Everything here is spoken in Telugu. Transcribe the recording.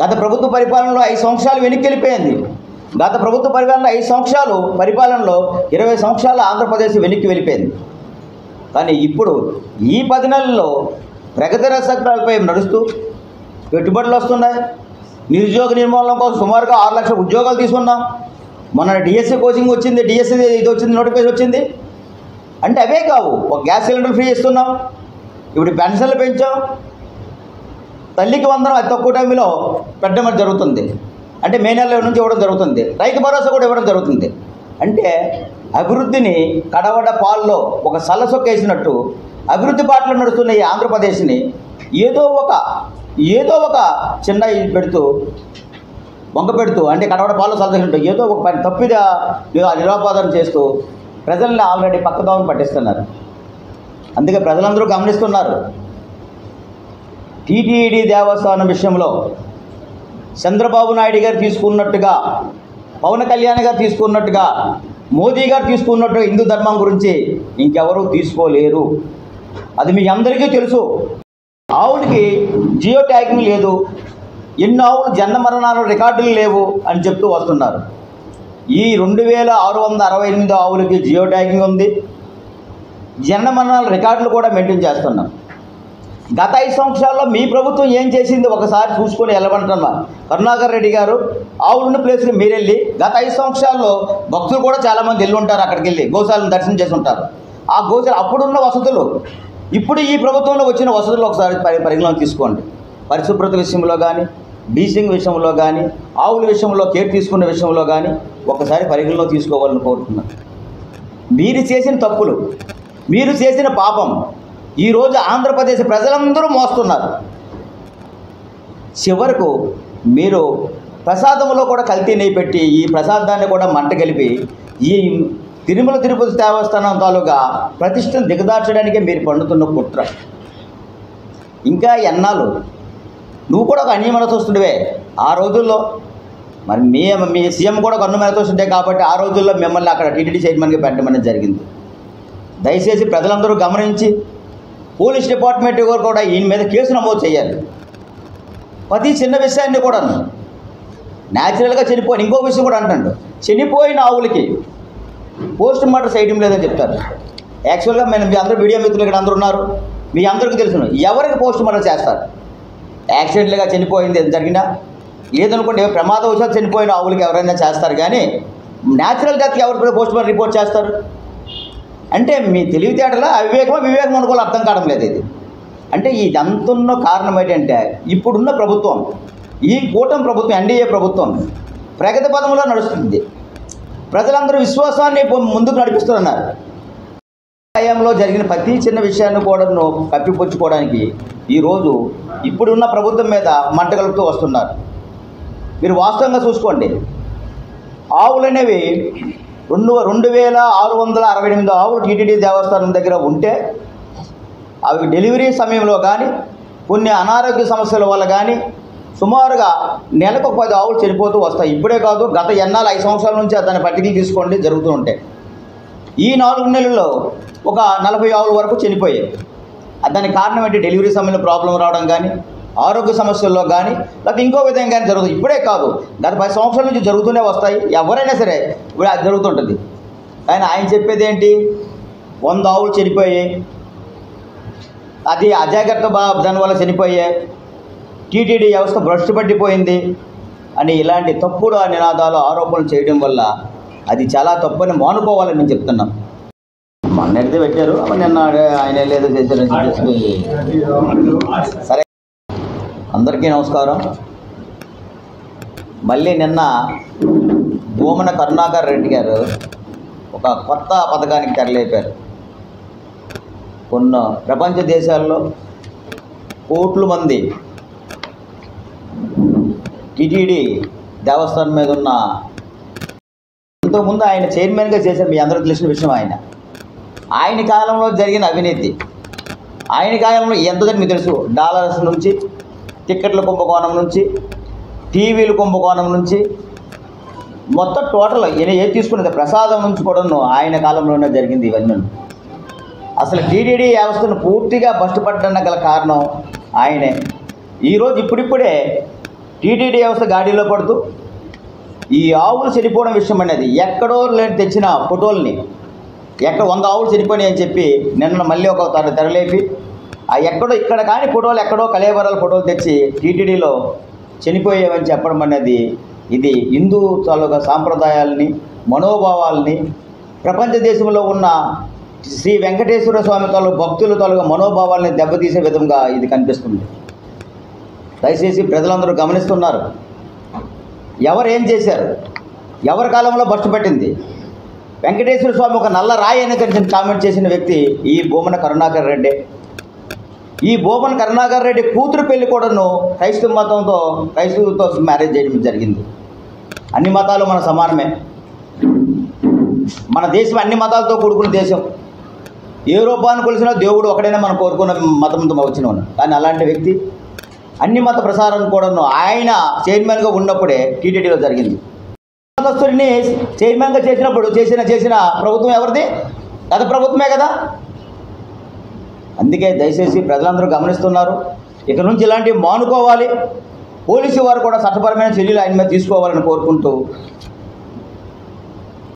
గత ప్రభుత్వ పరిపాలనలో 5 సంవత్సరాలు వెనక్కి వెళ్ళిపోయింది. గత ప్రభుత్వ పరిపాలనలో 5 సంవత్సరాలు పరిపాలనలో 20 సంవత్సరాలు ఆంధ్రప్రదేశ్ వెనక్కి వెళ్ళిపోయింది. కానీ ఇప్పుడు ఈ 10 నెలల్లో ప్రగతి రచకాలపై నడుస్తూ పెట్టుబడులు వస్తున్నాయి. నిరుద్యోగ నిర్మూలన కోసం సుమారుగా 6 లక్షల ఉద్యోగాలు తీసుకున్నాం. మొన్న డిఎస్సి కోచింగ్ వచ్చింది, డిఎస్సి ఇది వచ్చింది, నోటిఫికేషన్ వచ్చింది. అంటే అవే కావు, ఒక గ్యాస్ సిలిండర్ ఫ్రీ ఇస్తున్నాం, ఇప్పుడు పెన్షన్లు పెంచాం, తల్లికి వందనం అతి తక్కువ టైంలో పెట్టడం జరుగుతుంది. అంటే మే నెల నుంచి ఇవ్వడం జరుగుతుంది. రైతు భరోసా కూడా ఇవ్వడం జరుగుతుంది. అంటే అభివృద్ధిని కడవడ పాల్లో ఒక సల్లసొక్కేసినట్టు అభివృద్ధి బాటలో నడుస్తున్న ఈ ఆంధ్రప్రదేశ్ని ఏదో ఒక చిన్న పెడుతూ వంక పెడుతూ, అంటే కడవడ పాల్లో సల్లసొక్కినట్టు ఏదో ఒక పని తప్పిదా నిరాపాదన చేస్తూ ప్రజల్ని ఆల్రెడీ పక్కదావం పట్టిస్తున్నారు. అందుకే ప్రజలందరూ గమనిస్తున్నారు. టీటీడీ దేవస్థానం విషయంలో చంద్రబాబు నాయుడు గారు తీసుకున్నట్టుగా, పవన్ కళ్యాణ్ గారు తీసుకున్నట్టుగా, మోదీ గారు తీసుకున్నట్టుగా హిందూ ధర్మం గురించి ఇంకెవరూ తీసుకోలేరు. అది మీ అందరికీ తెలుసు. ఆవులకి జియో ట్యాగింగ్ లేదు, ఎన్ని ఆవులు జన్మ మరణాలు రికార్డులు లేవు అని చెప్తూ వస్తున్నారు. ఈ 2668 ఆవులకి జియో ట్యాగింగ్ ఉంది. జన్మ మరణాల రికార్డులు కూడా మెయింటైన్ చేస్తున్నాం. గత 5 సంవత్సరాల్లో మీ ప్రభుత్వం ఏం చేసింది ఒకసారి చూసుకొని వెళ్ళమంటున్నా. కరుణాకర్ రెడ్డి గారు ఆవులున్న ప్లేస్కి మీరు వెళ్ళి, గత 5 సంవత్సరాల్లో భక్తులు కూడా చాలామంది వెళ్ళి ఉంటారు, అక్కడికి వెళ్ళి గోశాలను దర్శనం చేసి ఉంటారు. ఆ గోశాల అప్పుడున్న వసతులు, ఇప్పుడు ఈ ప్రభుత్వంలో వచ్చిన వసతులు ఒకసారి పరిగణలో తీసుకోండి. పరిశుభ్రత విషయంలో కానీ, డీసింగ్ విషయంలో కానీ, ఆవుల విషయంలో కేర్ తీసుకునే విషయంలో కానీ ఒకసారి పరిగణలో తీసుకోవాలని కోరుతున్నాను. మీరు చేసిన తప్పులు, మీరు చేసిన పాపం ఈరోజు ఆంధ్రప్రదేశ్ ప్రజలందరూ మోస్తున్నారు. చివరకు మీరు ప్రసాదంలో కూడా కల్తీ నెయ్యి పెట్టి ఈ ప్రసాదాన్ని కూడా మంట కలిపి ఈ తిరుమల తిరుపతి దేవస్థానం తాలూకా ప్రతిష్టను దిగదార్చడానికే మీరు పండుతున్న కుట్ర. ఇంకా ఎన్నాళ్ళు నువ్వు కూడా ఒక అన్యమనతోస్తుండే ఆ రోజుల్లో. మరి మీ సీఎం కూడా ఒక అన్యమనతోస్తుండే కాబట్టి ఆ రోజుల్లో మిమ్మల్ని అక్కడ టీటీడీ చైర్మన్గా పెట్టమని జరిగింది. దయచేసి ప్రజలందరూ గమనించి పోలీస్ డిపార్ట్మెంట్ కూడా ఈయన మీద కేసు నమోదు చేయాలి. ప్రతి చిన్న విషయాన్ని కూడా న్యాచురల్గా చనిపోయిన ఇంకో విషయం కూడా అంటాడు, చనిపోయిన ఆవులకి పోస్ట్ మార్టం చేయడం లేదని చెప్తారు. యాక్చువల్గా మీ అందరూ మీడియా మిత్రులు ఇక్కడ అందరూ ఉన్నారు, మీ అందరికీ తెలుసు ఎవరికి పోస్ట్ మార్టం చేస్తారు. యాక్సిడెంట్లుగా చనిపోయింది జరిగినా లేదనుకుంటే ప్రమాదవశాత్తు చనిపోయిన ఆవులకి ఎవరైనా చేస్తారు, కానీ న్యాచురల్ డెత్కి ఎవరికి పోస్ట్ మార్టం రిపోర్ట్ చేస్తారు. అంటే మీ తెలివితేటలో వివేకం అనుకోవాలి, అర్థం కావడం లేదు ఇది. అంటే ఇదంతున్న కారణం ఏంటంటే ఇప్పుడున్న ప్రభుత్వం, ఈ కూటమి ప్రభుత్వం, ఎన్డీఏ ప్రభుత్వం ప్రగతి పదంలో నడుస్తుంది. ప్రజలందరూ విశ్వాసాన్ని ముందుకు నడిపిస్తున్నారు. హయాంలో జరిగిన ప్రతి చిన్న విషయాన్ని కూడా కప్పిపుచ్చుకోవడానికి ఈరోజు ఇప్పుడున్న ప్రభుత్వం మీద మంట కలుపుతూ వస్తున్నారు. మీరు వాస్తవంగా చూసుకోండి, ఆవులు అనేవి 2668 ఆవులు టీటీడీ దేవస్థానం దగ్గర ఉంటే అవి డెలివరీ సమయంలో కానీ, కొన్ని అనారోగ్య సమస్యల వల్ల కానీ సుమారుగా నెలకు 10 ఆవులు చనిపోతూ వస్తాయి. ఇప్పుడే కాదు, గత 5 సంవత్సరాల నుంచి దాని పట్టికలు తీసుకోండి జరుగుతూ ఉంటాయి. ఈ 4 నెలల్లో ఒక 40 ఆవుల వరకు చనిపోయాయి. దానికి కారణం ఏంటి? డెలివరీ సమయంలో ప్రాబ్లం రావడం కానీ, ఆరోగ్య సమస్యల్లో కానీ, లేకపోతే ఇంకో విధంగా కానీ జరుగుతుంది. ఇప్పుడే కాదు, గత 10 సంవత్సరాల నుంచి జరుగుతూనే వస్తాయి. ఎవరైనా సరే ఇప్పుడు అది జరుగుతుంటుంది. కానీ ఆయన చెప్పేది ఏంటి? 100 ఆవులు చనిపోయాయి, అది అజాగ్రత్త దానివల్ల చనిపోయాయి, టీటీడీ వ్యవస్థ భ్రష్టు పట్టిపోయింది అని ఇలాంటి తప్పుడు నినాదాలు ఆరోపణలు చేయడం వల్ల అది చాలా తప్పని మానుకోవాలని నేను చెప్తున్నాను. మొన్నటిది పెట్టారు, నిన్న ఆయన లేదో చేశారు. సరే, అందరికీ నమస్కారం. మళ్ళీ నిన్న భూమన కరుణాకర్ రెడ్డి గారు ఒక కొత్త పథకానికి తెరలేపారు. కొన్ని ప్రపంచ దేశాల్లో కోట్ల మంది టీటీడీ దేవస్థానం మీద ఉన్న, ఇంతకుముందు ఆయన చైర్మన్గా చేశారు, మీ అందరికీ తెలిసిన విషయం. ఆయన కాలంలో జరిగిన అవినీతి, ఆయన కాలంలో ఎంత జరిగింది తెలుసు. డాలర్స్ నుంచి, టిక్కెట్ల కుంభకోణం నుంచి, టీవీల కుంభకోణం నుంచి, మొత్తం టోటల్ ఏది తీసుకున్నది ప్రసాదం నుంచి కూడా ఆయన కాలంలోనే జరిగింది ఇవన్నీ. అసలు టీటీడీ వ్యవస్థను పూర్తిగా బస్టుపట్టడానికి గల కారణం ఆయనే. ఈరోజు ఇప్పుడిప్పుడే టీటీడీ వ్యవస్థ గాడిలో పడుతూ ఈ ఆవులు చనిపోవడం విషయం అనేది ఎక్కడో తెచ్చిన ఫోటోల్ని ఎక్కడ 100 ఆవులు చనిపోయినాయి అని చెప్పి నిన్న మళ్ళీ ఒక తెరలేపి ఆ ఎక్కడో ఇక్కడ కానీ ఫోటోలు ఎక్కడో కలేబరాల ఫోటోలు తెచ్చి టీటీడీలో చనిపోయేవని చెప్పడం అనేది ఇది హిందూ తాలూకా సాంప్రదాయాలని మనోభావాల్ని ప్రపంచ దేశంలో ఉన్న శ్రీ వెంకటేశ్వర స్వామి తాలూకు భక్తుల తాలూకా మనోభావాల్ని దెబ్బతీసే విధంగా ఇది కనిపిస్తుంది. దయచేసి ప్రజలందరూ గమనిస్తున్నారు. ఎవరు ఏం చేశారు, ఎవరి కాలంలో బస్టు పట్టింది. వెంకటేశ్వర స్వామి ఒక నల్ల రాయి అని కామెంట్ చేసిన వ్యక్తి ఈ భూమన కరుణాకర్ రెడ్డి. ఈ భూమన కరుణాకర్ రెడ్డి కూతురు పెళ్లి కూడాను క్రైస్తవులతో మ్యారేజ్ చేయడం జరిగింది. అన్ని మతాలు మన సమానమే. మన దేశం అన్ని మతాలతో కూడుకున్న దేశం. ఏ రూపాన్ని కొలిసినా దేవుడు ఒకడైనా మనం కోరుకున్న మతంతో వచ్చిన. కానీ అలాంటి వ్యక్తి అన్ని మత ప్రసారం కూడాను ఆయన చైర్మన్గా ఉన్నప్పుడే టీటీడీలో జరిగింది. మతస్థుడిని చైర్మన్గా చేసినప్పుడు చేసిన ప్రభుత్వం ఎవరిది? గత ప్రభుత్వమే కదా. అందుకే దయచేసి ప్రజలందరూ గమనిస్తున్నారు. ఇక నుంచి ఇలాంటివి మానుకోవాలి. పోలీసు వారు కూడా చట్టపరమైన చర్యలు ఆయన మీద తీసుకోవాలని కోరుకుంటూ